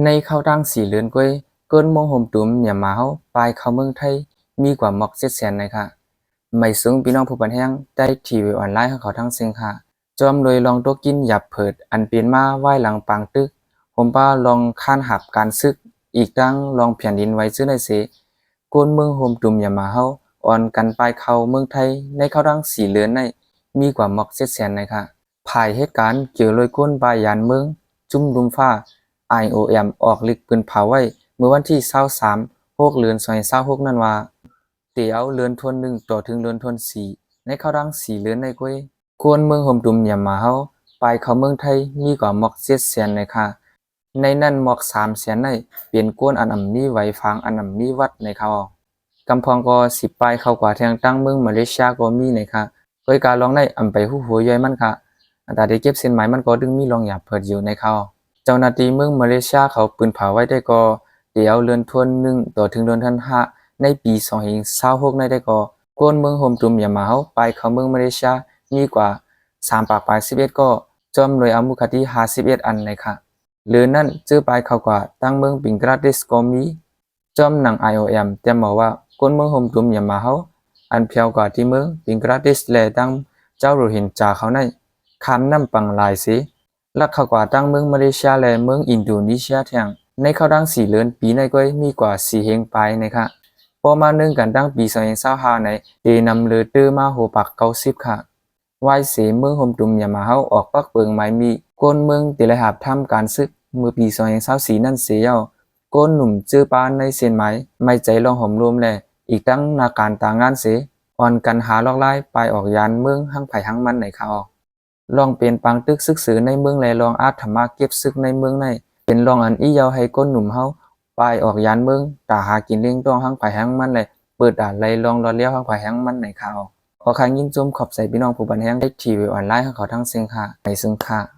ในเข้าทางสีเลือนก้อยเกินมองห่มตุ้มอย่ามาเฮาปลายเข้าเมืองไทยมีกว่าหมอกเจ็ดแสนเลยค่ะไม่สูงพี่น้องผู้บันแห้งได้ทีวีออนไลน์ของเขาทั้งเซิงค่ะจอมเลยลองตัวกินหยับเผิดอันเปลี่ยนมาไหว้หลังปางตึกผมป้าลองข้านหับการซึกอีกตั้งลองแผ่นดินไว้ซื้อในเสกวนเมืองห่มตุ้มอย่ามาเฮาอ่อนกันปลายเข้าเมืองไทยในเข้าทางสีเลือนในมีกว่าหมอกเจ็ดแสนเลยค่ะภายเหตุการณ์เกี่ยวลอยก้นปลายยานเมืองจุ่มดุมฟ้า IOM ออกฤทธิ์ปืนเผาไว้เมื่อวันที่23 6เดือน2026นั้นว่าเตียวเรือนทวน1ต่อถึงเรือนทวน4ในเข้าดัง4เรือนในก้วยกวนเมืองห่มตุ่มยามมาเฮาไปเข้าเมืองไทยมีกว่าหมอก7แสนในค่ะในนั้นหมอก3แสนในเปลี่ยนกวนอันอำนี้ไว้ฟางอันอำนี้วัดในเขากำพองก็สิไปเข้ากว่าทางตั้งเมืองมาเลเซียก็มีในค่ะโดยการลองได้อำไปหูหัวย่อยมันค่ะอันตาได้เก็บเส้นไหมมันก็ดึงมีรองหยาบเพิดอยู่ในเขาเจ้าหน้าที่เมืองมาเลเซียเขาปืนเผาไว้ได้ก็เดี๋ยวเรือนทวน1ต่อถึงเดือนธันวาในปี2026ในได้ก็กวนเมืองโฮมตุมอย่ามาเฮาไปเข้าเมืองมาเลเซียมีกว่า3ปากปลาย11ก็จอมเลยเอามุคติ51อันเลยค่ะหรือนั่นจื้อไปเข้ากว่าตั้งเมืองบิงกลาเทศก็มีจอมหนัง IOM แต่บอกว่ากวนเมืองโฮมตุมอย่ามาเฮาอันเพียวกว่าที่เมืองบิงกลาเทศและตั้งเจ้าโรฮิงญาเขาในคำนำปังลายสิลักเข้ากว่าตั้งเมืองมาเลเซียและเมืองอินโดนีเซียแทงในเข้าดัง4เดือนปีในก็มีกว่า4เฮงไปนะคะพอมา1กันตั้งปี2025ในเดนำเลือตื้อมาโหปัก90ค่ะวายเสเมืองโฮมตุมอย่ามาเฮาออกปักเปิงไม้มีก้นเมืองติละหับทำการซึกเมื่อปี2024นั่นเสียเย้าก้นหนุ่มจื้อปานในเส้นไม้ไม่ใจลองห่มรวมแลอีกตั้งนาการตางานเสอ่อนกันหาลอกไล่ไปออกยานเมืองหั่งไผ่หั่งมันไหนค่ะออกลองเปลี่ยนปังตึกซึกสือในเมืองและลองอาจธรรมะเก็บซึกในเมืองในเป็นลองอันอีเยาให้ก้นหนุ่มเฮาไปออกยานเมืองตาหากินเลี้ยงต้องหั่งไผ่หั่งมันเลยเปิดด่านไล่ลองรอเลี้ยวหั่งไผ่หั่งมันไหนค่ะออกขอคันยินชมขอบใจพี่น้องผู้บันแฮงได้ทีวีออนไลน์ของเขาทั้งเซิงค่ะในซึ่งค่ะ